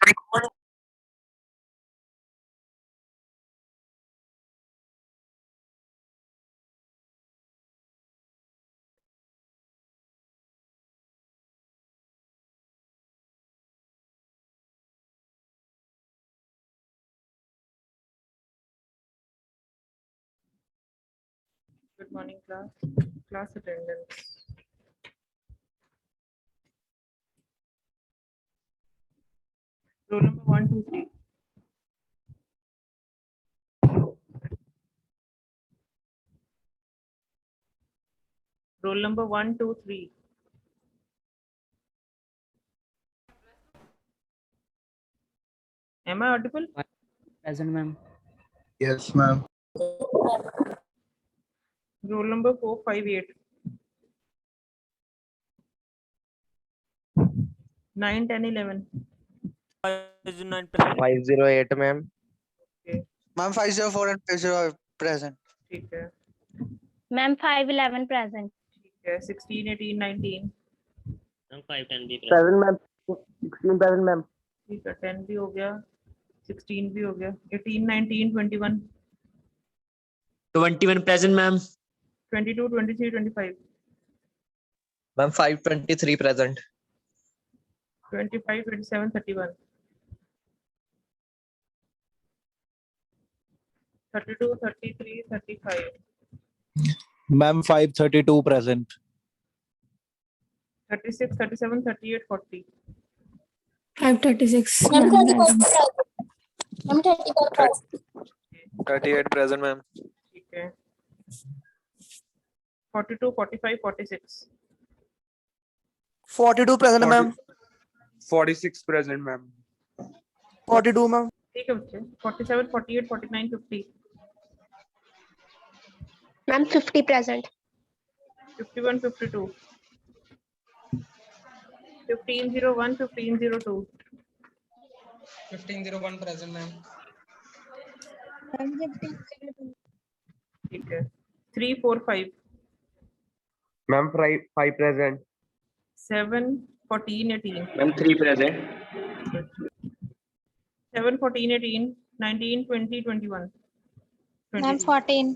Good morning, class. Class attendance. Roll number 1, 2, 3. Roll number 1, 2, 3. Am I audible? Present, ma'am. Yes, ma'am. Roll number 4, 5, 8. 9, 10, 11. 508, ma'am. Okay, Ma'am, 504 and 505 present. ठीक है. Ma'am, 511 present. ठीक है. 16, 18, 19. 510 be present. 7, ma'am. 16 present, ma'am. ठीक है. 10 भी हो गया. 16 भी हो गया. 18, 19, 21. 21 present, ma'am. 22, 23, 25. Ma'am, 523 present. 25, 27, 31. 32, 33, 35. Ma'am, 532 present. 36, 37, 38, 40. 536. Ma'am, 35. Ma'am, 35. 38 present, ma'am. ठीक है. 42, 45, 46. 42 present, ma'am. 46 present, ma'am. 42, ma'am. ठीक है बच्चे. 47, 48, 49, 50. Ma'am, 50 present. 51, 52. 1501, 1502. 1501 present, ma'am. ठीक है. 3, 4, 5. Ma'am, 5 present. 7, 14, 18. Ma'am, 3 present. 7, 14, 18, 19, 20, 21. Ma'am, 22. 14.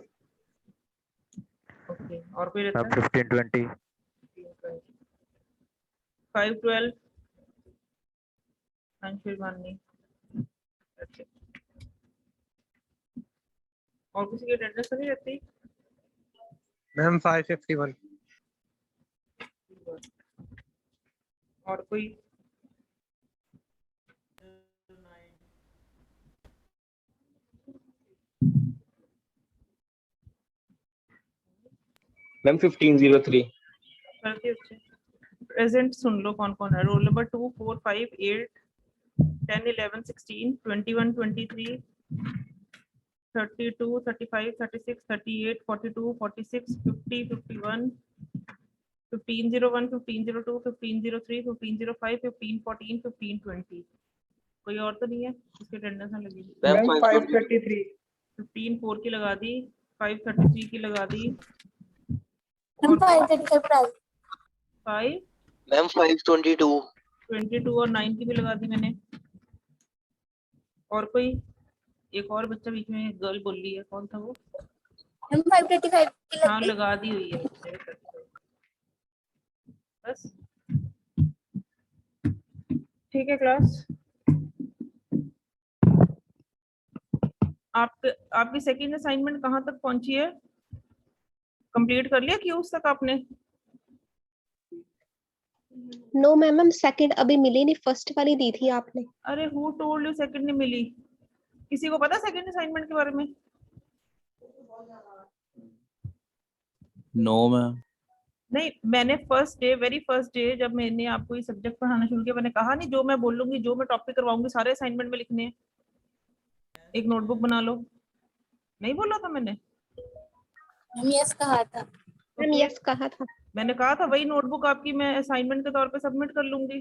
Okay. और कोई रहता Ma'am, है? 15, 20. 5, 12. अंशुल माननी. That's it. और किसी की अटेंडेंस नहीं रहती? Ma'am, 551. और कोई? Ma'am, 1503. करती अच्छे. प्रेजेंट सुन लो कौन कौन है. Roll number 2, 4, 5, 8, 10, 11, 16, 21, 23, 32, 35, 36, 38, 42, 46, 50, 51, 1501, 1502, 1503, 1505, 15, 14, 15, 20. कोई और तो नहीं है इसकी अटेंडेंस ना लगी? Ma'am, 533. 15 4 की लगा दी. 533 की लगा दी. Ma'am, 535 present. 5 Ma'am, 522. 22 और 9 की भी लगा दी मैंने. और कोई? एक और बच्चा बीच में गर्ल बोल रही है. कौन था वो? Ma'am, 535 की हाँ लगती. लगा दी हुई है. बस ठीक है क्लास. आपकी सेकंड असाइनमेंट कहाँ तक पहुंची है? कंप्लीट कर लिया क्यूज तक आपने? नो मैम, हम सेकंड अभी मिली नहीं, फर्स्ट वाली दी थी आपने. अरे हु टोल्ड यू सेकंड नहीं मिली? किसी को पता सेकंड असाइनमेंट के बारे में? No, ma'am. नहीं, मैंने वेरी फर्स्ट डे जब मैंने आपको ये सब्जेक्ट पढ़ाना शुरू किया, मैंने कहा नहीं जो मैं बोलूंगी, जो मैं टॉपिक करवाऊंगी सारे असाइनमेंट में लिखने हैं. एक नोटबुक बना लो. नहीं बोला था मैंने? Ma'am, yes कहा था. मैम यस कहा था. मैंने कहा था वही नोटबुक आपकी मैं असाइनमेंट के तौर पे सबमिट कर लूंगी.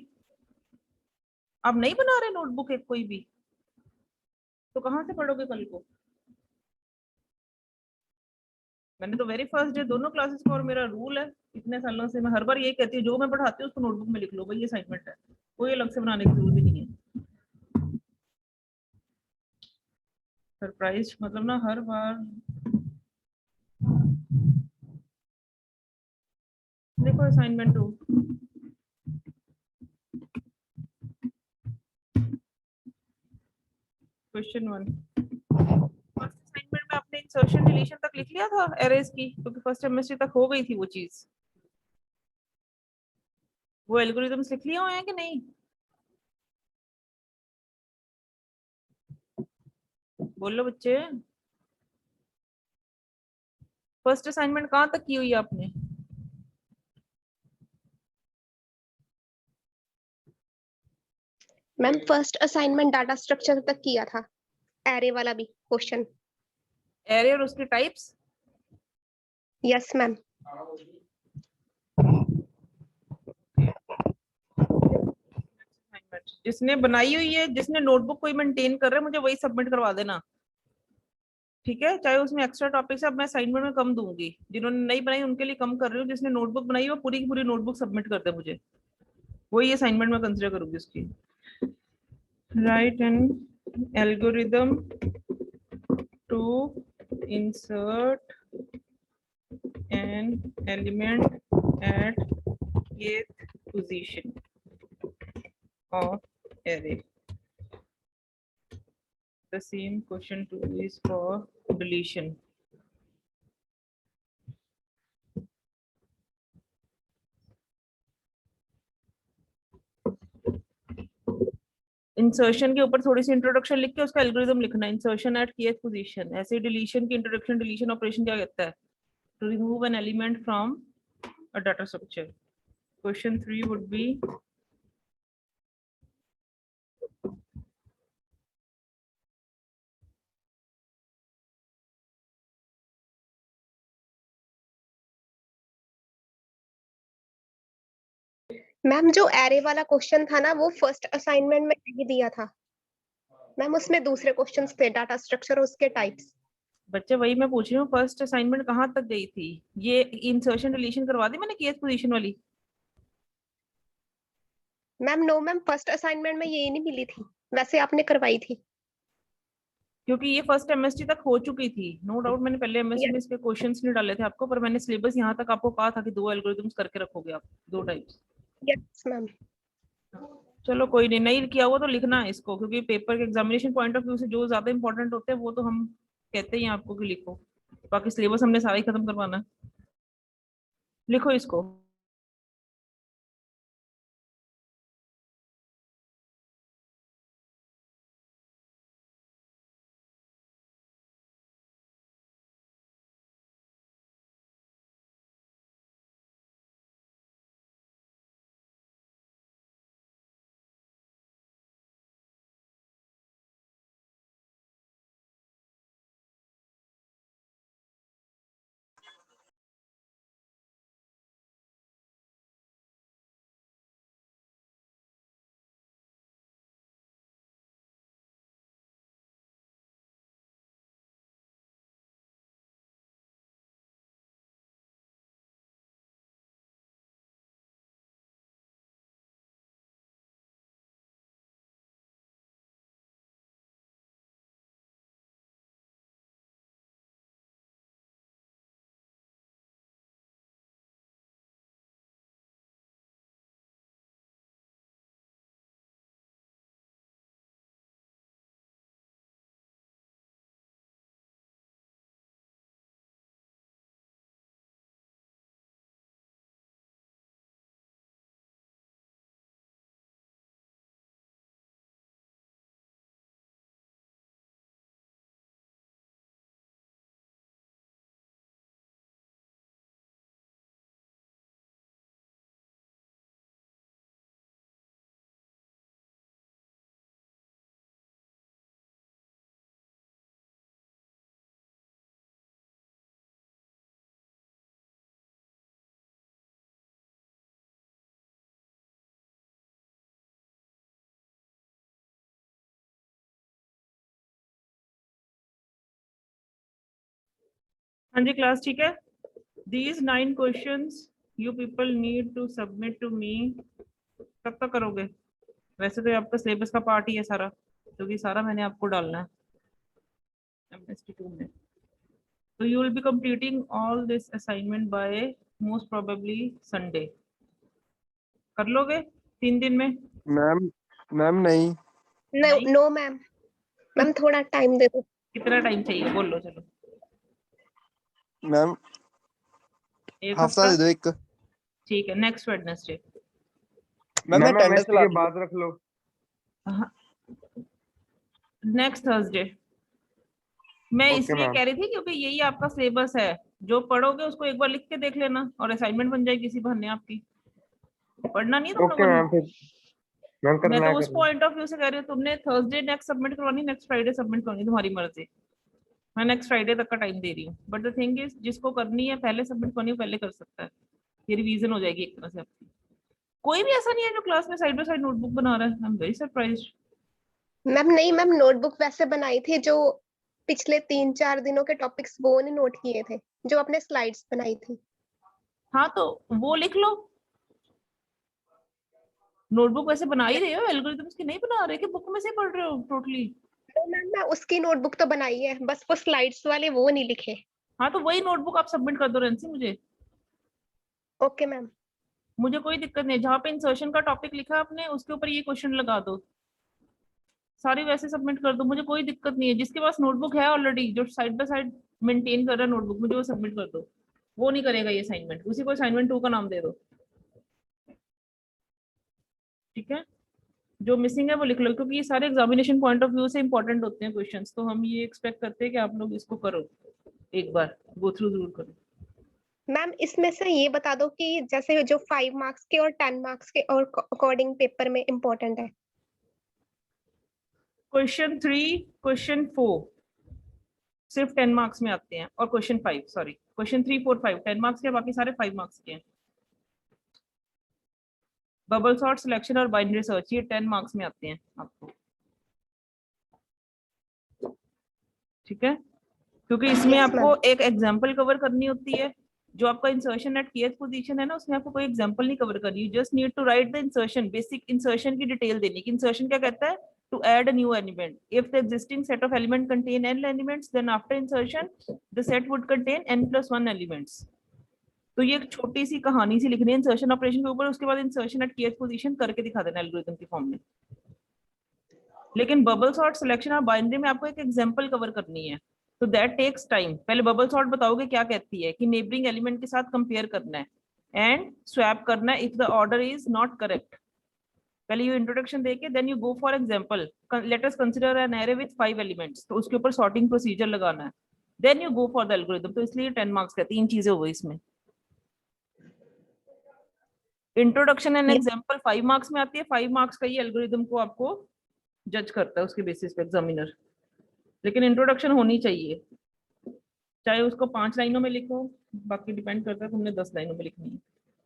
आप नहीं बना रहे नोटबुक एक कोई भी, तो कहाँ से पढ़ोगे कल को? मैंने तो वेरी फर्स्ट डे दोनों क्लासेस को, और मेरा रूल है इतने सालों से, मैं हर बार यही कहती हूँ जो मैं पढ़ाती हूँ उसको नोटबुक में लिख लो भाई, ये असाइनमेंट है, कोई अलग से बनाने की जरूरत ही नहीं है. सरप्राइज मतलब ना हर बार देखो असाइनमेंट 2 क्वेश्चन 1 फर्स्ट असाइनमेंट में आपने इंसर्शन डिलीशन तक लिख लिया था एरेज की, क्योंकि फर्स्ट सेमेस्टर तक हो गई थी वो चीज। वो एल्गोरिथम्स लिख लिए हुए हैं कि नहीं? बोलो बच्चे, फर्स्ट असाइनमेंट कहाँ तक की हुई है आपने? Ma'am first assignment data structure तक किया था, एरे वाला भी क्वेश्चन। एरे और उसके टाइप्स? Yes ma'am. जिसने बनाई हुई है, जिसने नोटबुक कोई मेंटेन कर रहा है, मुझे वही सबमिट करवा देना, ठीक है? चाहे उसमें एक्स्ट्रा टॉपिक्स है, अब मैं असाइनमेंट में कम दूंगी। जिन्होंने नहीं बनाई उनके लिए कम कर रही हूँ, जिसने नोटबुक बनाई वो पूरी की पूरी नोटबुक सबमिट कर दे मुझे, वही असाइनमेंट में कंसिडर करूंगी उसकी। Write an algorithm to insert an element at kth position of array. The same question 2 is for deletion. Insertion के ऊपर थोड़ी सी इंट्रोडक्शन लिख के उसका एल्गोरिथम लिखना है। इंसर्शन एट kth पोजीशन, ऐसे डिलीशन की इंट्रोडक्शन, डिलीशन ऑपरेशन क्या कहता है? To remove an element from a data structure. Question 3 would be ma'am जो एरे वाला क्वेश्चन था ना, वो फर्स्ट असाइनमेंट में नहीं दिया था मैम, उसमें दूसरे क्वेश्चंस थे, डाटा स्ट्रक्चर और उसके टाइप्स। बच्चे वही मैं पूछ रही हूँ, फर्स्ट असाइनमेंट कहाँ तक गई थी? ये इंसर्शन डिलीशन करवा दी मैंने kth पोजीशन वाली? Ma'am no ma'am, first assignment में ये नहीं मिली थी, वैसे आपने करवाई थी। क्योंकि ये फर्स्ट एमएसटी तक हो चुकी थी, नो डाउट। मैंने पहले एमएसटी में इसके क्वेश्चंस नहीं डाले थे आपको, पर मैंने सिलेबस यहाँ तक आपको कहा था कि 2 एल्गोरिथम्स करके रखोगे आप, 2 टाइप्स। Yes ma'am. चलो कोई नहीं, नहीं किया हुआ तो लिखना है इसको, क्योंकि पेपर के एग्जामिनेशन पॉइंट ऑफ व्यू से जो ज्यादा इंपॉर्टेंट होते हैं वो तो हम कहते हैं आपको कि लिखो, बाकी सिलेबस हमने सारा ही खत्म करवाना है। लिखो इसको। हाँ जी क्लास, ठीक है। These 9 questions you people need to submit to me. कब तक करोगे? वैसे तो ये आपका सिलेबस का पार्ट ही है सारा, क्योंकि सारा मैंने आपको डालना है। MST2 में। So you will be completing all this assignment by most probably Sunday. कर लोगे 3 दिन में? मैम नहीं। नो मैम, मैम थोड़ा टाइम दे दो। कितना टाइम चाहिए बोल लो चलो। मैम एक हफ्ता दे दो एक। ठीक है, नेक्स्ट वेडनेसडे। मैम मैं अटेंडेंस के बाद रख लो। Next Thursday. मैं Okay, इसलिए ma'am. कह रही थी क्योंकि यही आपका सिलेबस है, जो पढ़ोगे उसको एक बार लिख के देख लेना और असाइनमेंट बन जाएगी इसी बहाने आपकी। पढ़ना नहीं है तुम लोगों ने? मैम मैं तो उस पॉइंट ऑफ व्यू से कह रही हूँ, तुमने थर्सडे नेक्स्ट सबमिट करवानी, नेक्स्ट फ्राइडे सबमिट करवानी, तुम्हारी मर्जी। मैं नेक्स्ट फ्राइडे तक का टाइम दे रही हूँ, बट द थिंग इज जिसको करनी है पहले सबमिट करनी है पहले कर सकता है, ये रिवीजन हो जाएगी एक तरह से आपकी। कोई भी ऐसा नहीं है जो क्लास में साइड बाय साइड नोटबुक बना रहा है। I am very surprised. Ma'am नहीं मैम, नोटबुक वैसे बनाई थी जो पिछले 3-4 दिनों के टॉपिक्स वो नहीं नोट किए थे, जो अपने स्लाइड्स बनाई थी। हाँ तो वो लिख लो। नोटबुक वैसे बना ही रहे हो, एल्गोरिथम्स की नहीं बना रहे कि बुक में से पढ़ रहे हो टोटली? तो मैम मैं उसकी नोटबुक तो बनाई है, बस वो स्लाइड्स वाले वो नहीं लिखे। हाँ तो वही नोटबुक आप सबमिट कर दो रेंसी मुझे। Okay ma'am. मुझे कोई दिक्कत नहीं, जहाँ पे इंसर्शन का टॉपिक लिखा आपने उसके ऊपर ये क्वेश्चन लगा दो, सारी वैसे सबमिट कर दो, मुझे कोई दिक्कत नहीं है। जिसके पास नोटबुक है ऑलरेडी, जो साइड बाय साइड मेंटेन कर रहा है नोटबुक, मुझे वो सबमिट कर दो। वो नहीं करेगा ये असाइनमेंट, उसी को असाइनमेंट 2 का नाम दे दो, ठीक है? जो मिसिंग है वो लिख लो, क्योंकि ये सारे एग्जामिनेशन पॉइंट ऑफ व्यू से इंपॉर्टेंट होते हैं क्वेश्चंस, तो हम ये एक्सपेक्ट करते हैं कि आप लोग इसको करो, एक बार गो थ्रू जरूर करो। मैम इसमें से ये बता दो कि जैसे जो 5 मार्क्स के और 10 मार्क्स के और अकॉर्डिंग पेपर में इम्पोर्टेंट है। क्वेश्चन 3, क्वेश्चन 4 सिर्फ 10 मार्क्स में आते हैं, और क्वेश्चन 5 सॉरी क्वेश्चन 3, 4, 5 10 मार्क्स के, बाकी सारे 5 मार्क्स के हैं। बबल सॉर्ट, सिलेक्शन और बाइनरी सर्च ये 10 मार्क्स में आते हैं आपको, ठीक है? क्योंकि इसमें Yes, आपको एक एग्जांपल कवर करनी होती है। जो आपका इंसर्शन एट kth पोजीशन है ना, उसमें आपको कोई एग्जांपल नहीं कवर करनी, just need to write the insertion, basic insertion की डिटेल देनी कि इंसर्शन क्या कहता है, to add a new element. If the existing set of element contain n elements, then after insertion the set would contain n+1 elements. तो ये एक छोटी सी कहानी सी लिखनी है इंसर्शन ऑपरेशन के ऊपर, उसके बाद इंसर्शन एट kth पोजीशन करके दिखा देना एल्गोरिथम के फॉर्म में। लेकिन बबल सॉर्ट, सिलेक्शन और बाइनरी में आपको एक एग्जांपल कवर करनी है, तो दैट टेक्स टाइम। पहले बबल सॉर्ट बताओगे क्या कहती है कि नेबरिंग एलिमेंट के साथ कंपेयर करना है एंड स्वैप करना है if the order is not correct. पहले ये इंट्रोडक्शन देके then you go for example, let us consider an array with 5 elements, तो उसके ऊपर सॉर्टिंग प्रोसीजर लगाना है, then you go for the algorithm. तो इसलिए 10 मार्क्स का 3 चीजें हो गई इसमें। इंट्रोडक्शन एंड एग्जांपल 5 मार्क्स में आती है, 5 मार्क्स का ये एल्गोरिथम को आपको जज करता है उसके बेसिस पे एग्जामिनर। लेकिन इंट्रोडक्शन होनी चाहिए, चाहे उसको 5 लाइनों में लिखो, बाकी डिपेंड करता है तुमने 10 लाइनों में लिखनी है,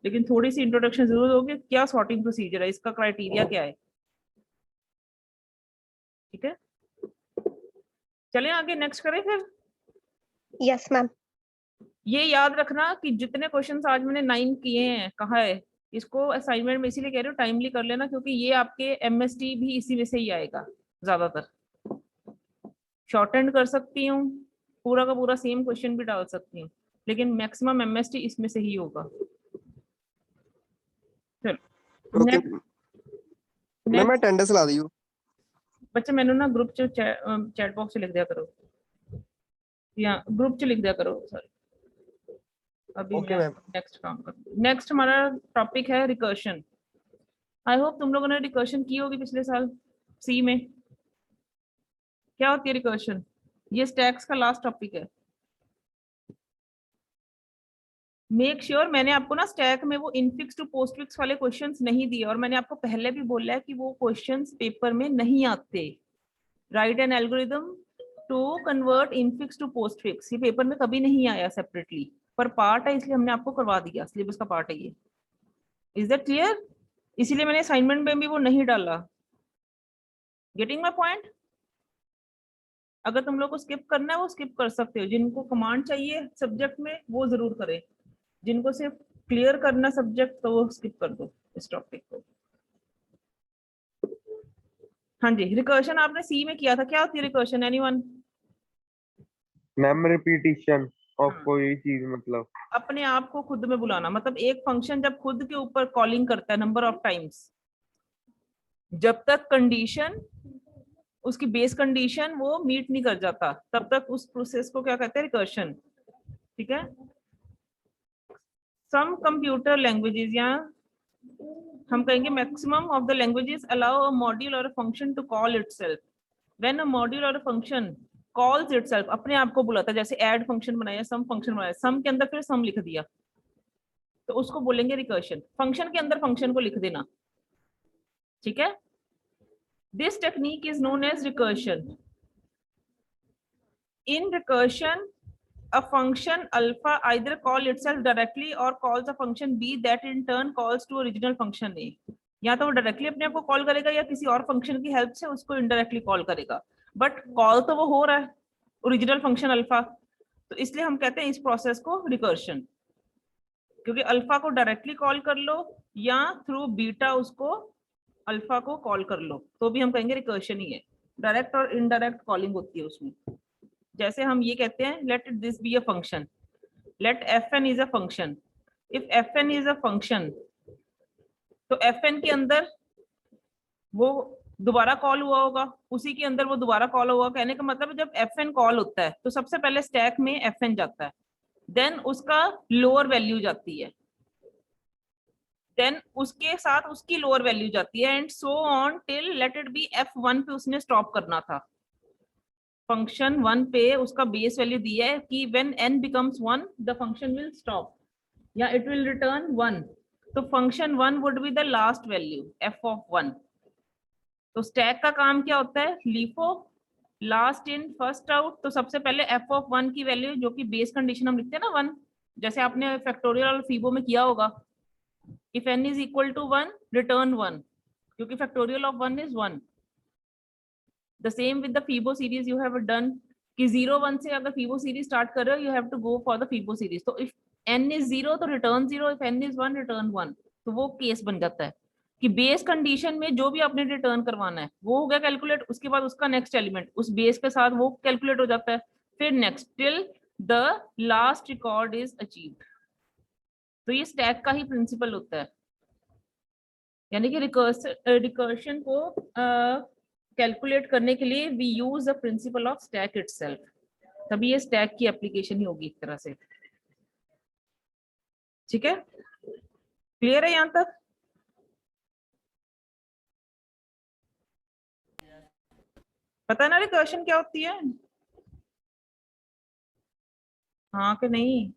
लेकिन थोड़ी सी इंट्रोडक्शन जरूर होगी, क्या सॉर्टिंग प्रोसीजर है, इसका क्राइटेरिया क्या है, ठीक है? चलें आगे, नेक्स्ट करें फिर। Yes ma'am. ये याद रखना कि जितने क्वेश्चंस आज मैंने 9 किए हैं, कहा है इसको असाइनमेंट में इसीलिए कह रही हूँ टाइमली कर लेना, क्योंकि ये आपके एमएसटी भी इसी में से ही आएगा ज्यादातर। शॉर्ट एंड कर सकती हूँ, पूरा का पूरा सेम क्वेश्चन भी डाल सकती हूँ, लेकिन मैक्सिमम एमएसटी इसमें से ही होगा। चलो मैं अटेंडेंस ला दी हूँ। बच्चे मैंने ना ग्रुप च चैट बॉक्स से लिख दिया करो, या ग्रुप च लिख दिया करो, सॉरी। अभी Okay, मैं ma'am. नेक्स्ट काम करूँ। नेक्स्ट हमारा टॉपिक है रिकर्शन। आई होप तुम लोगों ने रिकर्शन की होगी पिछले साल सी में। क्या होती है रिकर्शन? ये स्टैक्स का लास्ट टॉपिक है। मेक श्योर मैंने आपको ना स्टैक में वो इनफिक्स टू पोस्टफिक्स वाले क्वेश्चंस नहीं दिए, और मैंने आपको पहले भी बोला है कि वो क्वेश्चंस पेपर में नहीं आते। Write an algorithm to convert infix to postfix, ये पेपर में कभी नहीं आया सेपरेटली, पर पार्ट है इसलिए हमने आपको करवा दिया, सिलेबस का पार्ट है ये। Is that clear? इसीलिए मैंने असाइनमेंट में भी वो नहीं डाला। Getting my point? अगर तुम लोग को स्किप करना है वो स्किप कर सकते हो, जिनको कमांड चाहिए सब्जेक्ट में वो जरूर करें, जिनको सिर्फ क्लियर करना सब्जेक्ट तो वो स्किप कर दो इस टॉपिक को। हाँ जी, रिकर्शन आपने सी में किया था, क्या होती है recursion? Anyone? Ma'am repetition of हाँ। कोई चीज मतलब अपने आप को खुद में बुलाना, मतलब एक फंक्शन जब खुद के ऊपर कॉलिंग करता है नंबर ऑफ टाइम्स, जब तक कंडीशन उसकी बेस कंडीशन वो मीट नहीं कर जाता, तब तक उस प्रोसेस को क्या कहते हैं, रिकर्शन। ठीक है। सम कंप्यूटर लैंग्वेजेस, या हम कहेंगे maximum of the languages allow a module or a function to call itself. When a module or a function calls itself, अपने आप को बुलाता है, जैसे ऐड फंक्शन बनाया, सम फंक्शन बनाया, सम के अंदर फिर सम लिख दिया, तो उसको बोलेंगे रिकर्शन। फंक्शन के अंदर फंक्शन को लिख देना। ठीक है। This technique is known as recursion. In recursion, a function alpha either call itself directly or calls a function b that in turn calls to original function a। या तो वो डायरेक्टली अपने आप को कॉल करेगा या किसी और फंक्शन की हेल्प से उसको इनडायरेक्टली कॉल करेगा, बट कॉल तो वो हो रहा है ओरिजिनल फंक्शन अल्फा, तो इसलिए हम कहते हैं इस प्रोसेस को रिकर्शन। क्योंकि अल्फा को डायरेक्टली कॉल कर लो या थ्रू बीटा उसको अल्फा को कॉल कर लो, तो भी हम कहेंगे रिकर्शन ही है। डायरेक्ट और इनडायरेक्ट कॉलिंग होती है उसमें। जैसे हम ये कहते हैं let this be a function, let fn is a function. If fn is a function, तो fn के अंदर वो दोबारा कॉल हुआ होगा, उसी के अंदर वो दोबारा कॉल हुआ। कहने का मतलब जब fn कॉल होता है तो सबसे पहले स्टैक में fn जाता है, देन उसका लोअर वैल्यू जाती है, देन उसके साथ उसकी लोअर वैल्यू जाती है, and so on till let it be f1 पे उसने स्टॉप करना था। फंक्शन 1 पे उसका बेस वैल्यू दिया है कि when n becomes 1 the function will stop या इट विल रिटर्न 1, तो function 1 would be the last value f of 1। तो स्टैक का काम क्या होता है, LIFO last in first out. तो सबसे पहले f ऑफ 1 की वैल्यू जो कि बेस कंडीशन हम लिखते हैं ना 1, जैसे आपने फैक्टोरियल और फीबो में किया होगा, if n is equal to 1 return 1, क्योंकि factorial of 1 is 1। The same with the Fibo series you have done कि 0 1 से अगर Fibo series start कर रहे हो, you have to go for the Fibo series। तो if n is 0 तो return 0, if n is 1 return 1। तो वो केस बन जाता है कि बेस कंडीशन में जो भी आपने रिटर्न करवाना है वो हो गया कैलकुलेट, उसके बाद उसका नेक्स्ट एलिमेंट उस बेस के साथ वो कैलकुलेट हो जाता है, फिर next till the last record is achieved. तो ये स्टैक का ही प्रिंसिपल होता है, यानी कि रिकर्शन को कैलकुलेट करने के लिए we use the principle of stack itself, तभी ये स्टैक की एप्लीकेशन ही होगी एक तरह से। ठीक है, क्लियर है यहां तक? पता है ना रिकर्शन क्या होती है? हाँ कि नहीं?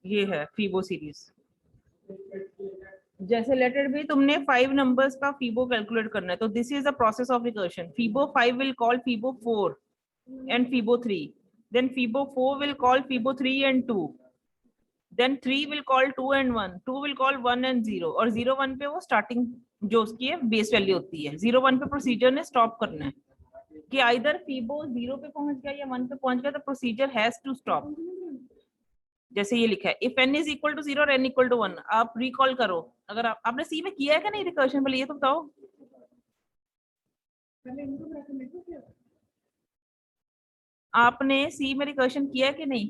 ये है फीबो सीरीज। जैसे लेटेड भी तुमने 5 नंबर्स का फीबो कैलकुलेट करना है, तो this is the process of recursion. Fibo 5 will call fibo 4 and fibo 3, then fibo 4 will call fibo 3 and 2, then 3 will call 2 and 1, 2 will call 1 and 0, और 0 1 पे वो स्टार्टिंग जो उसकी है बेस वैल्यू होती है। 0 1 पे प्रोसीजर ने स्टॉप करना है कि आइदर फीबो 0 पे पहुंच गया या 1 पे पहुंच गया, तो प्रोसीजर हैज टू स्टॉप। जैसे ये लिखा है if n is equal to 0 और n इक्वल टू 1। आप रिकॉल करो, अगर आपने सी में किया है कि नहीं रिकर्शन, पहले ये तो बताओ। आपने सी में रिकर्शन किया है कि नहीं?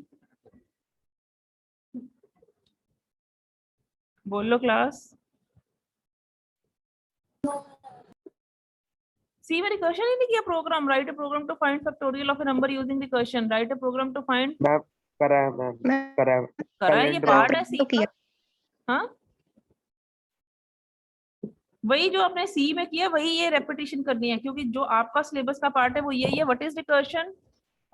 बोलो क्लास। सी में रिकर्शन ही नहीं किया? Program, write a program to find factorial of a number using recursion, write a program to find. Ma'am करा है मैम करा है करा है, ये पार्ट है सी का। हाँ, वही जो आपने सी में किया वही ये रेपिटेशन करनी है, क्योंकि जो आपका सिलेबस का पार्ट है वो यही है, व्हाट इज रिकर्शन,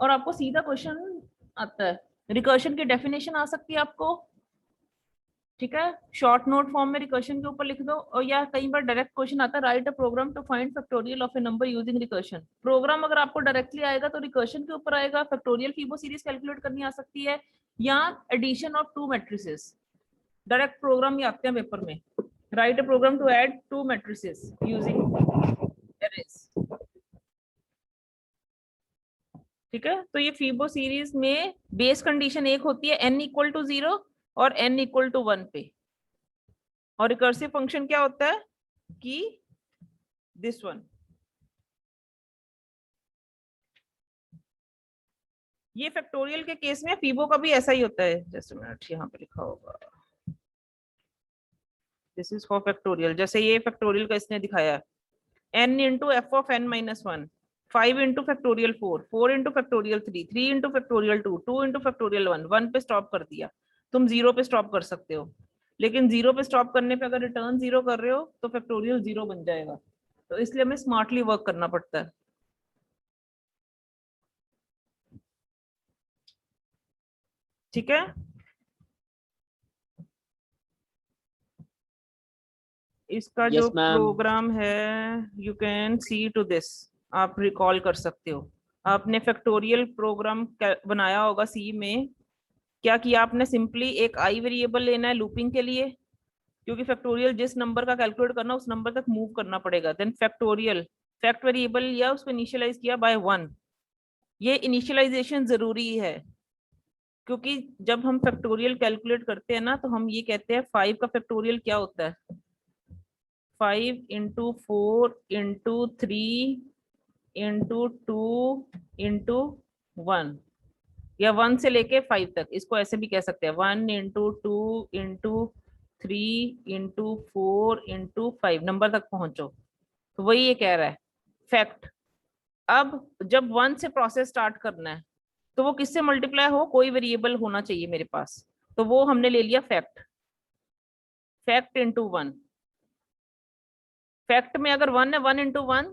और आपको सीधा क्वेश्चन आता है। रिकर्शन की डेफिनेशन आ सकती है आपको, ठीक है, शॉर्ट नोट फॉर्म में रिकर्शन के ऊपर लिख दो, और या कई बार डायरेक्ट क्वेश्चन आता है write a program to find factorial of a number using recursion. Program अगर आपको डायरेक्टली आएगा तो रिकर्शन के ऊपर आएगा, फैक्टोरियल फीबो सीरीज कैलकुलेट करनी आ सकती है, या addition of 2 matrices. Direct program ही आते हैं पेपर में, write a program to add 2 matrices using arrays। ठीक है, तो ये फीबो सीरीज में बेस कंडीशन एक होती है n इक्वल टू 0 और n इक्वल टू 1 पे, और रिकर्सिव फंक्शन क्या होता है कि दिस वन, ये फैक्टोरियल के केस में फीबो का भी ऐसा ही होता है। जैसे मिनट यहाँ पे लिखा होगा, दिस इज फॉर फैक्टोरियल, जैसे ये फैक्टोरियल का इसने दिखाया n into F of n minus 1, 5 into factorial 4, 4 into factorial 3, 3 into factorial 2, 2 into factorial 1, 1 पे स्टॉप कर दिया। तुम 0 पे स्टॉप कर सकते हो, लेकिन 0 पे स्टॉप करने पे अगर रिटर्न 0 कर रहे हो तो फैक्टोरियल 0 बन जाएगा, तो इसलिए हमें स्मार्टली वर्क करना पड़ता है। ठीक है, इसका Yes, जो ma'am. प्रोग्राम है you can see to this, आप रिकॉल कर सकते हो। आपने फैक्टोरियल प्रोग्राम बनाया होगा सी में, क्या किया आपने, सिंपली एक आई वेरिएबल लेना है लूपिंग के लिए, क्योंकि फैक्टोरियल जिस नंबर का कैलकुलेट करना उस नंबर तक मूव करना पड़ेगा। देन फैक्टोरियल फैक्ट वेरिएबल लिया, उसको इनिशियलाइज किया बाय 1। ये इनिशियलाइजेशन जरूरी है, क्योंकि जब हम फैक्टोरियल कैलकुलेट करते हैं ना, तो हम ये कहते हैं 5 का फैक्टोरियल क्या होता है, 5 इंटू 4 इंटू 3 इंटू 2 इंटू 1, या 1 से लेके 5 तक, इसको ऐसे भी कह सकते हैं 1 into 2 into 3 into 4 into 5 number तक पहुंचो। तो वही ये कह रहा है फैक्ट। अब जब 1 से प्रोसेस स्टार्ट करना है तो वो किससे मल्टीप्लाई हो, कोई वेरिएबल होना चाहिए मेरे पास, तो वो हमने ले लिया फैक्ट, फैक्ट इंटू 1। फैक्ट में अगर 1 है, 1 इंटू 1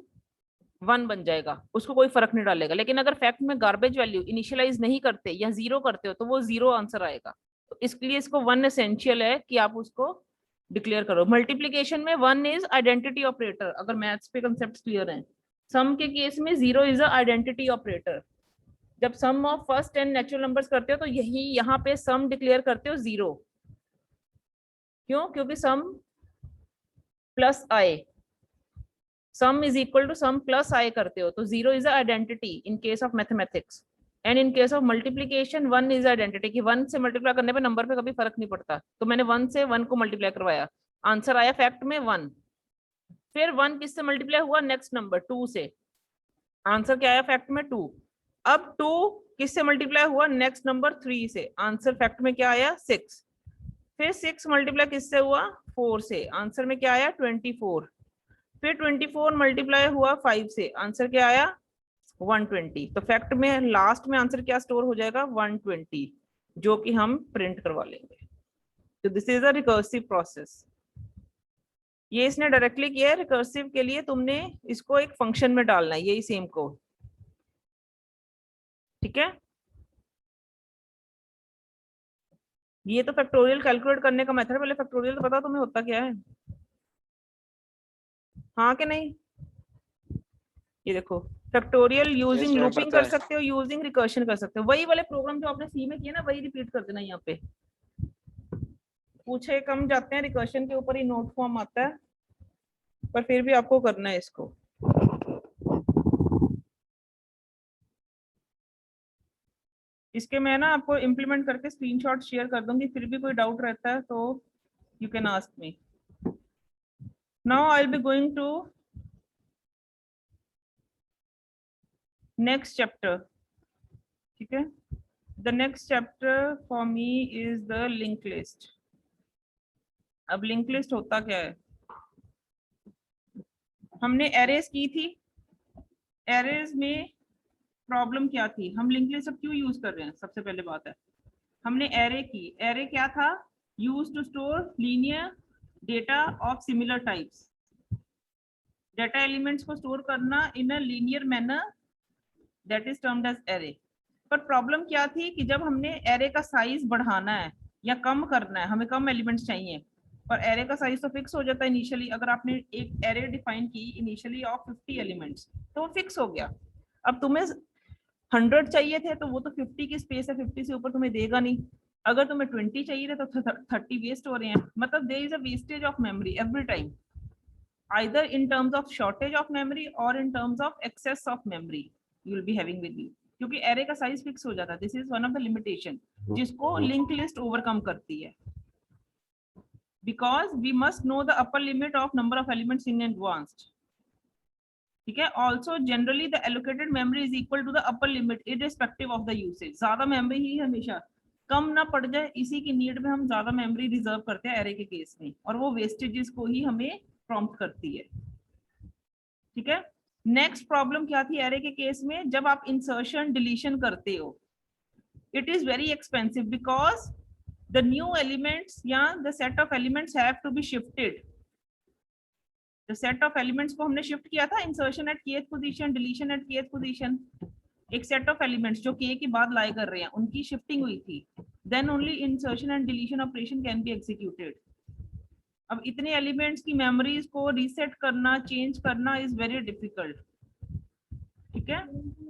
1 बन जाएगा, उसको कोई फर्क नहीं डालेगा। लेकिन अगर फैक्ट में गार्बेज वैल्यू इनिशियलाइज नहीं करते या 0 करते हो तो वो 0 आंसर आएगा। तो इसके लिए इसको 1 एसेंशियल है कि आप उसको डिक्लेयर करो। मल्टीप्लीकेशन में 1 इज आइडेंटिटी ऑपरेटर, अगर मैथ्स पे कंसेप्ट क्लियर हैं। सम के केस में 0 इज अ आइडेंटिटी ऑपरेटर। जब सम ऑफ फर्स्ट 10 नेचुरल नंबर्स करते हो तो यही यहाँ पे सम डिक्लेयर करते हो 0, क्यों, क्योंकि sum plus I, sum is equal to sum plus I करते हो, तो 0 is identity in case of mathematics. And in case of multiplication 1 is identity, कि 1 से मल्टीप्लाई करने पे नंबर पे कभी फर्क नहीं पड़ता। तो मैंने 1 से 1 को मल्टीप्लाई करवाया, आंसर आया फैक्ट में 1। फिर 1 किससे मल्टीप्लाई हुआ, नेक्स्ट नंबर 2 से, आंसर क्या आया फैक्ट में 2। अब 2 किससे मल्टीप्लाई हुआ, नेक्स्ट नंबर 3 से, आंसर फैक्ट में क्या आया 6। फिर 6 मल्टीप्लाई किससे हुआ, 4 से, आंसर में क्या आया 24। फिर 24 मल्टीप्लाई हुआ 5 से, आंसर क्या आया 120। तो फैक्ट में लास्ट में आंसर क्या स्टोर हो जाएगा 120, जो कि हम प्रिंट करवा लेंगे। तो this is a recursive process. ये इसने डायरेक्टली किया है। रिकर्सिव के लिए तुमने इसको एक फंक्शन में डालना है, यही सेम कोड। ठीक है, ये तो फैक्टोरियल कैलकुलेट करने का मेथड है। पहले फैक्टोरियल तो पता तुम्हें होता क्या है, हाँ कि नहीं। ये देखो फैक्टोरियल यूजिंग ma'am, लूपिंग पता कर है। सकते हो, यूजिंग रिकर्शन कर सकते हो। वही वाले प्रोग्राम जो आपने सी में किया ना, वही रिपीट कर देना। यहाँ पे पूछे कम जाते हैं, रिकर्शन के ऊपर ही नोट फॉर्म आता है, पर फिर भी आपको करना है इसको। इसके मैं ना आपको इम्प्लीमेंट करके स्क्रीनशॉट शेयर कर दूंगी, फिर भी कोई डाउट रहता है तो you can ask me. Now I will be going to next chapter. ठीक है, the next chapter for me is the link list. अब लिंक लिस्ट होता क्या है, हमने एरेज की थी। एरेज में प्रॉब्लम क्या थी, हम लिंक लिस्ट अब क्यों यूज कर रहे हैं, सबसे पहले बात है हमने एरे की। एरे क्या था, use to store linear data of similar types. Data elements को स्टोर करना in a linear manner, that is termed as array. पर प्रॉब्लम क्या थी कि जब हमने एरे का साइज बढ़ाना है या कम करना है, हमें कम एलिमेंट्स चाहिए, पर एरे का साइज तो फिक्स हो जाता है इनिशियली। अगर आपने एक एरे डिफाइन की इनिशियली ऑफ 50 एलिमेंट्स, तो वो फिक्स हो गया। अब तुम्हें 100 चाहिए थे तो वो तो 50 की स्पेस है, 50 से ऊपर तुम्हें देगा नहीं। अगर तुम्हें 20 चाहिए थे तो 30 वेस्ट हो रहे हैं। मतलब there is a wastage of memory every time, either in terms of shortage of memory or in terms of excess of memory you will be having with you। क्योंकि एरे का साइज फिक्स हो जाता है। This is one of the limitation जिसको link list overcome करती है, because we must know the upper limit of number of elements in advanced. ठीक है, also generally the allocated memory is equal to the upper limit irrespective of the usage. ज्यादा memory ही हमेशा कम ना पड़ जाए, इसी की नीड में हम ज्यादा मेमोरी रिजर्व करते हैं एरे के केस में, और वो वेस्टेजेस को ही हमें प्रॉम्प्ट करती है। ठीक है, नेक्स्ट प्रॉब्लम क्या थी एरे के केस में, जब आप इंसर्शन डिलीशन करते हो, it is very expensive because the new elements या the set of elements have to be shifted. The set of elements को हमने शिफ्ट किया था, insertion at kth position, deletion at kth position. एक set of elements जो k के बाद लाई कर रहे हैं उनकी शिफ्टिंग हुई थी, then only insertion and deletion operation can be executed. अब इतने एलिमेंट्स की मेमोरीज को रीसेट करना, चेंज करना इज वेरी डिफिकल्ट। ठीक है,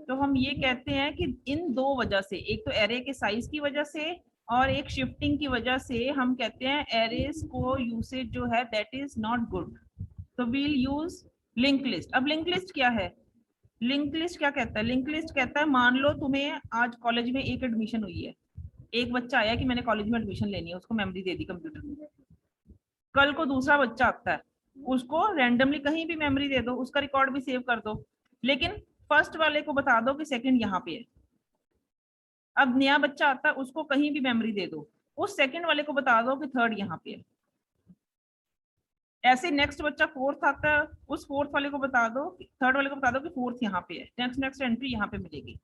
तो हम ये कहते हैं कि इन दो वजह से, एक तो एरे के साइज की वजह से और एक शिफ्टिंग की वजह से, हम कहते हैं एरेज को यूसेज जो है दैट इज नॉट गुड। तो वील यूज लिंक लिस्ट। अब लिंक लिस्ट क्या है? लिंक लिस्ट क्या कहता है? लिंक लिस्ट कहता है मान लो तुम्हें आज कॉलेज में एक एडमिशन हुई है, एक बच्चा आया कि मैंने कॉलेज में एडमिशन लेनी है, उसको मेमोरी दे दी कंप्यूटर में। कल को दूसरा बच्चा आता है, उसको रैंडमली कहीं भी मेमोरी दे दो, उसका रिकॉर्ड भी सेव कर दो, लेकिन फर्स्ट वाले को बता दो कि सेकंड यहाँ पे है। अब नया बच्चा आता है, उसको कहीं भी मेमोरी दे दो, उस सेकंड वाले को बता दो कि थर्ड यहाँ पे है। ऐसे नेक्स्ट बच्चा फोर्थ आता है, उस फोर्थ वाले को बता दो, थर्ड वाले को बता दो कि फोर्थ यहाँ पे है, नेक्स्ट एंट्री यहाँ पे मिलेगी।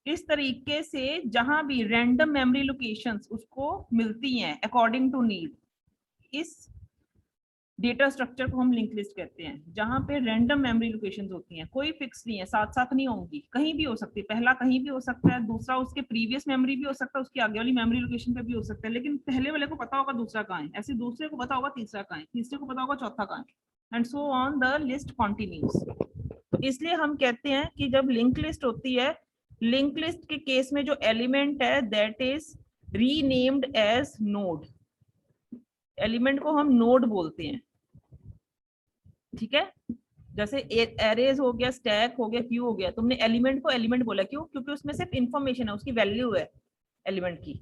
इस तरीके से जहां भी रैंडम मेमोरी लोकेशंस उसको मिलती हैं अकॉर्डिंग टू नीड, इस डेटा स्ट्रक्चर को हम लिंक लिस्ट कहते हैं। जहां पे रैंडम मेमोरी लोकेशंस होती हैं, कोई फिक्स नहीं है, साथ साथ नहीं होंगी, कहीं भी हो सकती है, पहला कहीं भी हो सकता है, दूसरा उसके प्रीवियस मेमोरी भी हो सकता है, उसकी आगे वाली मेमोरी लोकेशन पे भी हो सकता है, लेकिन पहले वाले को पता होगा दूसरा कहाँ है, ऐसे दूसरे को पता होगा तीसरा कहाँ है, तीसरे को पता होगा चौथा कहाँ है, and so on the list continuous. तो इसलिए हम कहते हैं कि जब लिंक लिस्ट होती है, लिंक लिस्ट के केस में जो एलिमेंट है that is renamed as node. Element को हम नोड बोलते हैं। ठीक है, जैसे एरेज हो गया, स्टैक हो गया, क्यू हो गया, तुमने एलिमेंट को एलिमेंट बोला, क्यों? क्योंकि उसमें सिर्फ इंफॉर्मेशन है, उसकी वैल्यू है एलिमेंट की।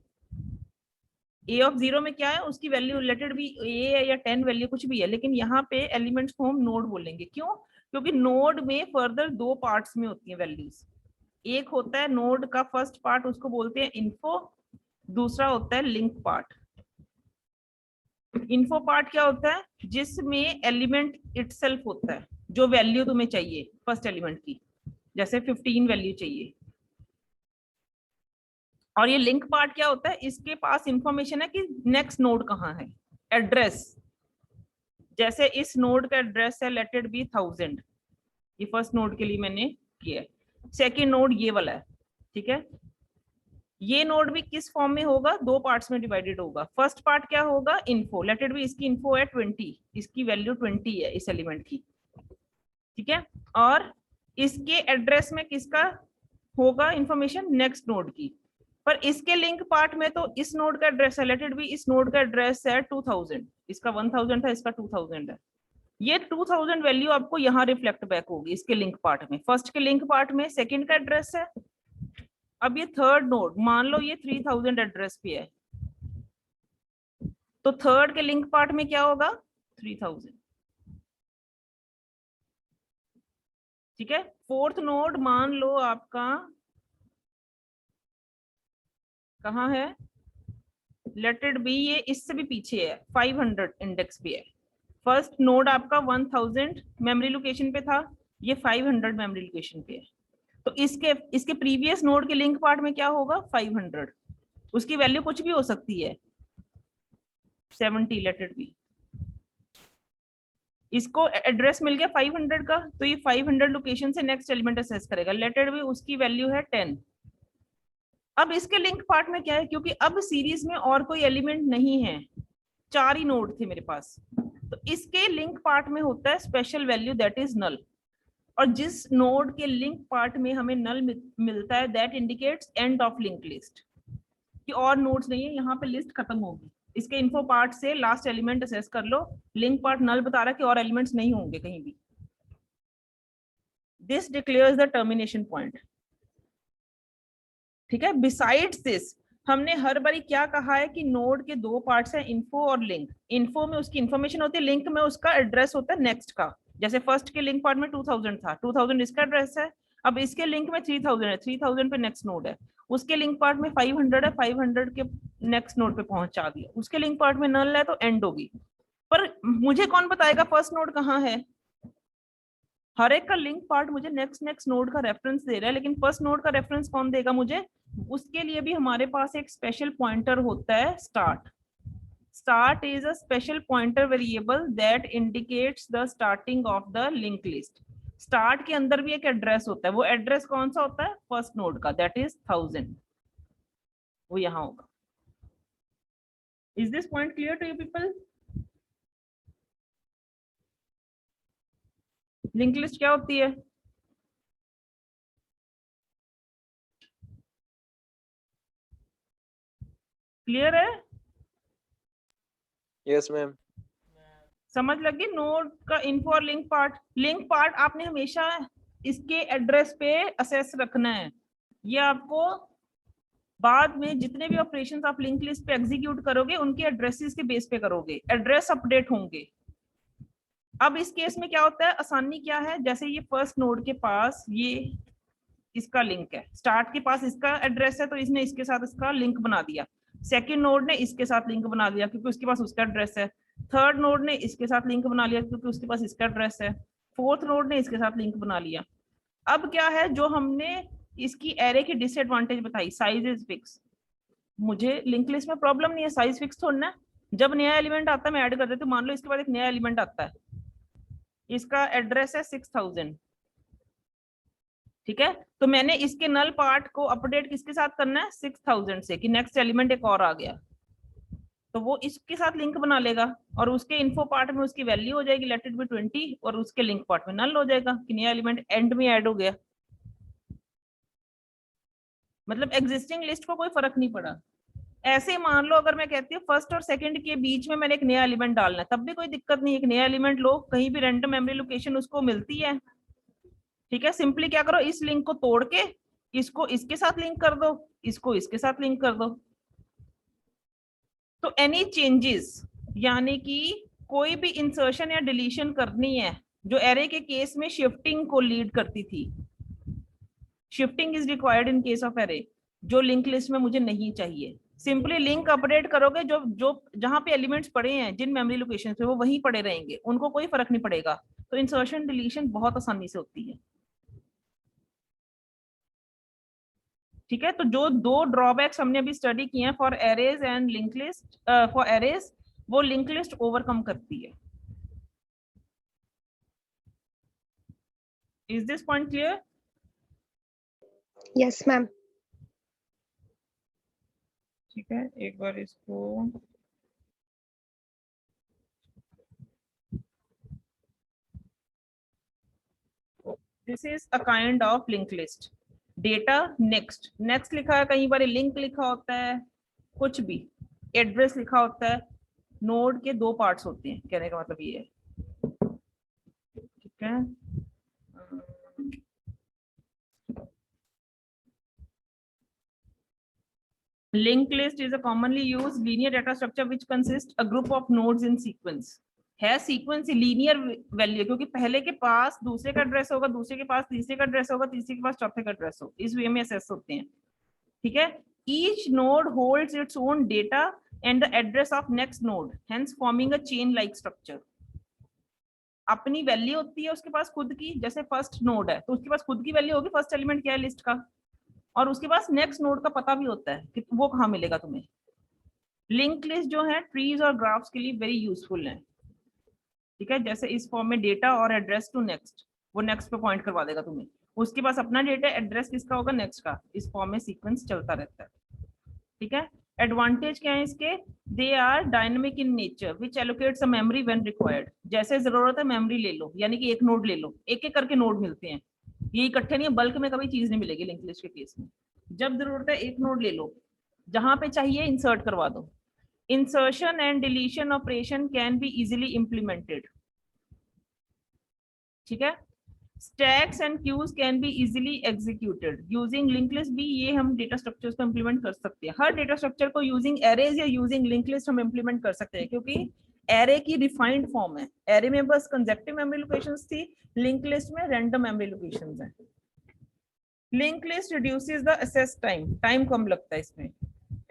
ए ऑफ 0 में क्या है? उसकी वैल्यू रिलेटेड भी ए है या 10 वैल्यू कुछ भी है, लेकिन यहाँ पे एलिमेंट्स को हम नोड बोलेंगे। क्यों? क्योंकि नोड में फर्दर दो पार्ट्स में होती है वैल्यूज। एक होता है नोड का फर्स्ट पार्ट, उसको बोलते हैं इन्फो, दूसरा होता है लिंक पार्ट। इन्फो पार्ट क्या होता है? जिसमें एलिमेंट इटसेल्फ होता है, जो वैल्यू तुम्हें चाहिए फर्स्ट एलिमेंट की, जैसे 15 वैल्यू चाहिए। और ये लिंक पार्ट क्या होता है? इसके पास इंफॉर्मेशन है कि नेक्स्ट नोड कहाँ है, एड्रेस। जैसे इस नोड का एड्रेस है लेट इट बी 1000, ये फर्स्ट नोड के लिए मैंने किया है। सेकेंड नोड ये वाला है, ठीक है। ये नोड भी किस फॉर्म में होगा? दो पार्ट्स में डिवाइडेड होगा। फर्स्ट पार्ट क्या होगा? इन्फो, लेट इट बी, इसकी इन्फो है 20, इसकी वैल्यू 20 है इस एलिमेंट की, ठीक है। और इसके एड्रेस में किसका होगा इंफॉर्मेशन? नेक्स्ट नोड की। पर इसके लिंक पार्ट में तो इस नोड का एड्रेस है, लेट इट बी, इस नोड का एड्रेस है 2000, इसका 1000 था, इसका 2000 है। ये 2000 वैल्यू आपको यहाँ रिफ्लेक्ट बैक होगी इसके लिंक पार्ट में। फर्स्ट के लिंक पार्ट में सेकंड का एड्रेस है। अब ये थर्ड नोड, मान लो ये 3000 एड्रेस पे है, तो थर्ड के लिंक पार्ट में क्या होगा? 3000, ठीक है। फोर्थ नोड मान लो आपका कहाँ है? लेट इट बी, ये इससे भी पीछे है, 500 इंडेक्स पे है। फर्स्ट नोड आपका 1000 मेमोरी लोकेशन पे था, ये 500 मेमोरी लोकेशन पे है। तो इसके प्रीवियस नोड के लिंक पार्ट में क्या होगा? 500, उसकी वैल्यू कुछ भी हो सकती है, 70 लेट इट बी। इसको एड्रेस मिल गया 500 का, तो ये 500 लोकेशन से नेक्स्ट एलिमेंट असेस करेगा, लेट इट बी, उसकी वैल्यू है 10। अब इसके लिंक पार्ट में क्या है? क्योंकि अब सीरीज में और कोई एलिमेंट नहीं है, 4 ही नोड थे मेरे पास, तो इसके लिंक पार्ट में होता है special value that is null. और जिस नोड के लिंक पार्ट में हमें नल मिलता है that indicates end of link list, कि और नोड्स नहीं है, यहाँ पे लिस्ट खत्म होगी। इसके इन्फो पार्ट से लास्ट एलिमेंट असेस कर लो, लिंक पार्ट नल बता रहा है कि और एलिमेंट्स नहीं होंगे कहीं भी। This declares the termination point. ठीक है। बिसाइड्स दिस हमने हर बारी क्या कहा है कि नोड के दो पार्ट्स हैं, इन्फो और लिंक। इन्फो में उसकी इन्फॉर्मेशन होती है, लिंक में उसका एड्रेस होता है नेक्स्ट का। जैसे फर्स्ट के लिंक पार्ट में 2000 था, 2000 इसका एड्रेस है। अब इसके लिंक में 3000 है, 3000 पे नेक्स्ट नोड है। उसके लिंक पार्ट में 500 है, 500 के नेक्स्ट नोड पे पहुंचा दिया। उसके लिंक पार्ट में नल है तो एंड होगी। पर मुझे कौन बताएगा फर्स्ट नोड कहाँ है? हर एक का लिंक पार्ट मुझे नेक्स्ट नोड का रेफरेंस दे रहा है, लेकिन फर्स्ट नोड का रेफरेंस कौन देगा मुझे? उसके लिए भी हमारे पास एक स्पेशल पॉइंटर होता है, start. Start is a special pointer variable that indicates the starting of the link list. Start के अंदर भी एक एड्रेस होता है, वो एड्रेस कौन सा होता है? फर्स्ट नोड का, दैट इज 1000, वो यहां होगा। Is this point clear to you people? Link list क्या होती है? क्लियर है? Yes ma'am. समझ लगी? नोड का इन्फो और लिंक पार्ट। लिंक पार्ट आपने हमेशा इसके एड्रेस पे असेस रखना है। ये आपको बाद में जितने भी ऑपरेशंस आप लिंक लिस्ट पे एग्जीक्यूट करोगे उनके एड्रेसेस के बेस पे करोगे, एड्रेस अपडेट होंगे। अब इस केस में क्या होता है, आसानी क्या है, जैसे ये फर्स्ट नोड के पास ये इसका लिंक है, स्टार्ट के पास इसका एड्रेस है तो इसने इसके साथ इसका लिंक बना दिया। सेकंड नोड ने इसके साथ लिंक बना दिया क्योंकि उसके पास उसका एड्रेस है। थर्ड नोड ने इसके साथ लिंक बना लिया क्योंकि उसके पास इसका एड्रेस है। फोर्थ नोड ने इसके साथ लिंक बना लिया। अब क्या है, जो हमने इसकी एरे की डिसएडवांटेज बताई, साइज इज फिक्स। मुझे लिंक लिस्ट में प्रॉब्लम नहीं है, साइज फिक्स थोड़ा ना। जब नया एलिमेंट आता है मैं ऐड कर देती हूँ। मान लो इसके बाद एक नया एलिमेंट आता है, इसका एड्रेस है 6000, ठीक है। तो मैंने इसके नल पार्ट को अपडेट किसके साथ करना है? 6000 से, कि नेक्स्ट एलिमेंट एक और आ गया तो वो इसके साथ लिंक बना लेगा और उसके इन्फो पार्ट में उसकी वैल्यू हो जाएगी लेट इट बी 20 और उसके लिंक पार्ट में नल हो जाएगा कि नया एलिमेंट एंड में ऐड हो गया। मतलब एग्जिस्टिंग लिस्ट को कोई फर्क नहीं पड़ा। ऐसे मान लो अगर मैं कहती हूँ फर्स्ट और सेकंड के बीच में मैंने एक नया एलिमेंट डालना है, तब भी कोई दिक्कत नहीं। एक नया एलिमेंट लो, कहीं भी रैंडम मेमोरी लोकेशन उसको मिलती है, ठीक है। सिंपली क्या करो, इस लिंक को तोड़ के इसको इसके साथ लिंक कर दो, इसको इसके साथ लिंक कर दो। तो एनी चेंजेस, यानी कि कोई भी इंसर्शन या डिलीशन करनी है जो एरे के केस में शिफ्टिंग को लीड करती थी, shifting is required in case of array, जो लिंक लिस्ट में मुझे नहीं चाहिए। सिंपली लिंक अपडेट करोगे, जो जो जहां पे एलिमेंट्स पड़े हैं जिन मेमोरी लोकेशन पे वो वहीं पड़े रहेंगे, उनको कोई फर्क नहीं पड़ेगा। तो इंसर्शन डिलीशन बहुत आसानी से होती है, ठीक है। तो जो दो ड्रॉबैक्स हमने अभी स्टडी किए हैं for arrays and link list, for arrays वो लिंक लिस्ट ओवरकम करती है। Is this point clear? Yes ma'am. ठीक है, एक बार इसको this is a kind of link list. Data next, next लिखा है, कई बार लिंक लिखा होता है, कुछ भी एड्रेस लिखा होता है। नोड के दो पार्ट्स होते हैं, कहने का मतलब ये है, ठीक है। Linked list is a commonly used linear data structure which consists a group of nodes in sequence. है सीक्वेंस लीनियर वैल्यू, क्योंकि पहले के पास दूसरे का एड्रेस होगा, दूसरे के पास तीसरे का एड्रेस होगा, तीसरे के पास चौथे का एड्रेस होगा, इस वे में असेस होते हैं, ठीक है। Each node holds its own data and the address of next node, hence forming a chain like structure. अपनी वैल्यू होती है उसके पास खुद की, जैसे फर्स्ट नोड है तो उसके पास खुद की वैल्यू होगी, फर्स्ट एलिमेंट क्या है लिस्ट का, और उसके पास नेक्स्ट नोड का पता भी होता है कि वो कहाँ मिलेगा तुम्हें। लिंक लिस्ट जो है ट्रीज और ग्राफ्स के लिए वेरी यूजफुल है, ठीक है। जैसे इस फॉर्म में डेटा और एड्रेस टू नेक्स्ट, वो नेक्स्ट पे पॉइंट करवा देगा तुम्हें। उसके पास अपना डेटा, एड्रेस किसका होगा, नेक्स्ट का। इस फॉर्म में सीक्वेंस चलता रहता है, ठीक है। एडवांटेज क्या है इसके, they are dynamic in nature which allocates a memory when required. जैसे जरूरत है मेमोरी ले लो, यानी कि एक नोड ले लो, एक एक करके नोड मिलते हैं, ये इकट्ठे नहीं, बल्क में कभी चीज नहीं मिलेगी लिंक लिस्ट के केस में। जब जरूरत है एक नोड ले लो, जहां पे चाहिए इंसर्ट करवा दो। Insertion and deletion operation can be easily implemented, ठीक है। Stacks and queues can be easily executed using link list भी, ये हम डेटा स्ट्रक्चर्स को इम्प्लीमेंट कर सकते हैं। हर डेटा स्ट्रक्चर को यूजिंग एरेज या यूजिंग लिंक लिस्ट हम इम्प्लीमेंट कर सकते हैं, क्योंकि एरे की डिफाइंड फॉर्म है। एरे में बस कंसेप्टिव मेमोरी लोकेशंस थी, लिंक लिस्ट में रैंडम मेमोरी लोकेशंस हैं। Link list reduces the access time, time कम लगता है इसमें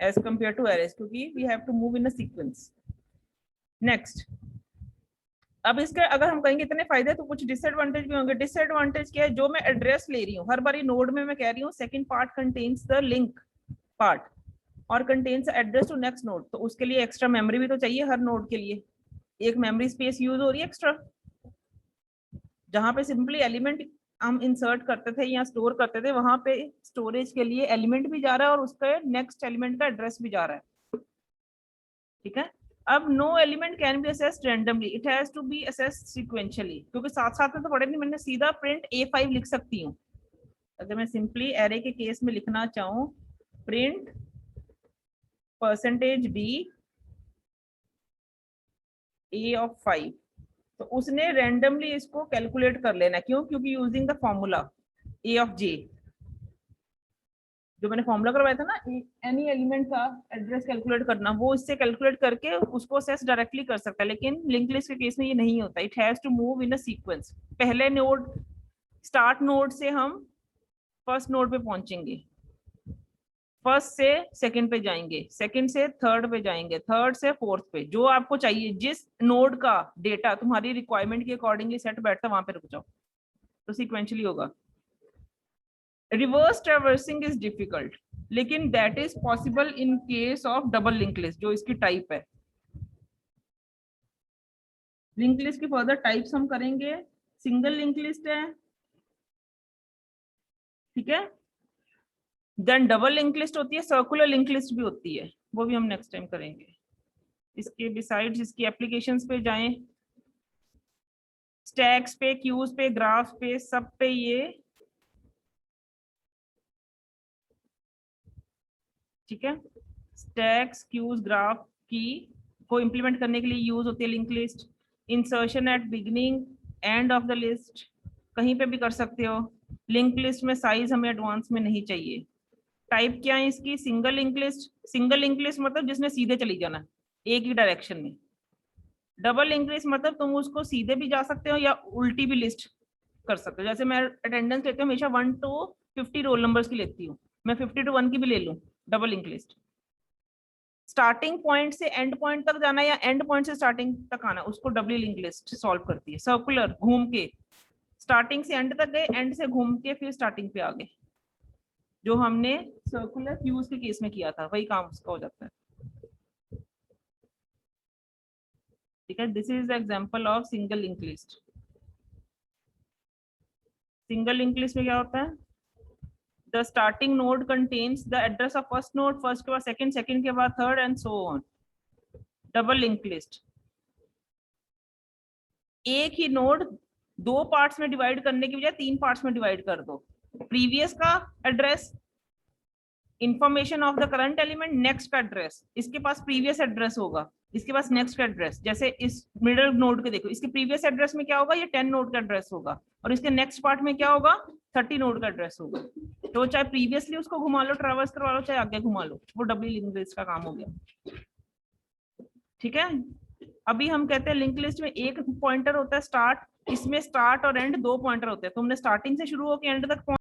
एज कंपेयर टू एरेज, क्योंकि we have to move in a sequence. Next, अब इसके अगर हम कहेंगे इतने फायदे तो कुछ डिसएडवांटेज भी होंगे। डिसएडवांटेज क्या है, जो मैं एड्रेस ले रही हूँ हर बारी नोड में, मैं कह रही हूँ second part contains the link part और contains address to next node, तो उसके लिए एक्स्ट्रा मेमोरी भी तो चाहिए हर नोड के लिए, एक मेमोरी स्पेस यूज हो रही है एक्स्ट्रा। जहां पे सिंपली एलिमेंट हम इंसर्ट करते थे या स्टोर करते थे, वहां पे स्टोरेज के लिए एलिमेंट भी जा रहा है और उसका नेक्स्ट एलिमेंट का एड्रेस भी जा रहा है। ठीक है, अब no element can be accessed randomly, it has to be accessed sequentially, क्योंकि साथ साथ में तो पढ़े नहीं, मैंने सीधा प्रिंट A5 लिख सकती हूँ। अगर मैं सिंपली एरे के केस में लिखना चाहूँ प्रिंट %b A of 5, तो उसने रैंडमली इसको कैलकुलेट कर लेना। क्यों? क्योंकि using the formula A of j, जो मैंने फॉर्मूला करवाया था ना, एनी एलिमेंट का एड्रेस कैलकुलेट करना, वो इससे कैलकुलेट करके उसको असेस डायरेक्टली कर सकता है। लेकिन लिंक लिस्ट के केस में ये नहीं होता, it has to move in a sequence. पहले नोड स्टार्ट नोड से हम फर्स्ट नोड पे पहुंचेंगे, फर्स्ट से सेकंड पे जाएंगे, सेकंड से थर्ड पे जाएंगे, थर्ड से फोर्थ पे, जो आपको चाहिए जिस नोड का डेटा तुम्हारी रिक्वायरमेंट के अकॉर्डिंगली सेट बैठता वहां पे रुक जाओ, तो सीक्वेंशियली होगा। रिवर्स ट्रैवर्सिंग इज डिफिकल्ट, लेकिन that is possible in case of double link list, जो इसकी टाइप है। लिंक लिस्ट की फर्दर टाइप्स हम करेंगे। सिंगल लिंक लिस्ट है, ठीक है, देन डबल लिंक लिस्ट होती है, सर्कुलर लिंक लिस्ट भी होती है, वो भी हम नेक्स्ट टाइम करेंगे। इसके बिसाइड्स इसकी एप्लीकेशंस पे जाएं, स्टैक्स पे, क्यूज पे, ग्राफ पे, सब पे ये, ठीक है, स्टैक्स, क्यूज, ग्राफ की को इंप्लीमेंट करने के लिए यूज होती है link list. Insertion at beginning end of the list, कहीं पे भी कर सकते हो। लिंक लिस्ट में साइज हमें एडवांस में नहीं चाहिए। टाइप क्या है इसकी? Single link list. Single link list मतलब जिसने सीधे चली जाना एक ही डायरेक्शन में। डबल लिंक लिस्ट मतलब तुम उसको सीधे भी जा सकते हो या उल्टी भी लिस्ट कर सकते हो। जैसे मैं अटेंडेंस लेती हूँ हमेशा 1 to 50 रोल नंबर्स की लेती हूँ, मैं 50 to 1 की भी ले लूँ, double link list. Starting point से एंड पॉइंट तक जाना या एंड पॉइंट से स्टार्टिंग तक आना, उसको डबल लिंक लिस्ट सॉल्व करती है। सर्कुलर, घूम के स्टार्टिंग से एंड तक गए, एंड से घूम के फिर स्टार्टिंग पे आ गए, जो हमने सर्कुलर क्यूज के केस में किया था, वही काम उसका हो जाता है। ठीक है, this is the example of single link list. Single link list में क्या होता है? The starting node contains the address of first node, first के बाद सेकंड, सेकंड के बाद third and so on. Double link list, एक ही नोड दो पार्ट्स में डिवाइड करने की बजाय 3 पार्ट्स में डिवाइड कर दो। प्रीवियस का address, information of the current element, next का एड्रेस। इसके पास प्रीवियस एड्रेस होगा, इसके पास नेक्स्ट का एड्रेस। जैसे इस मिडिल नोड के देखो, इसके प्रीवियस एड्रेस में क्या होगा? ये 10 नोड का एड्रेस होगा, और इसके नेक्स्ट पार्ट में क्या होगा? 30 नोड का एड्रेस होगा। तो चाहे प्रीवियसली उसको घुमा लो, ट्रैवर्स करवा लो, चाहे आगे घुमा लो, वो डबल लिंक लिस्ट का काम हो गया। ठीक है, अभी हम कहते हैं लिंक लिस्ट में एक पॉइंटर होता है स्टार्ट, इसमें स्टार्ट और एंड 2 पॉइंटर होते हैं। तुमने स्टार्टिंग से शुरू होकर एंड तक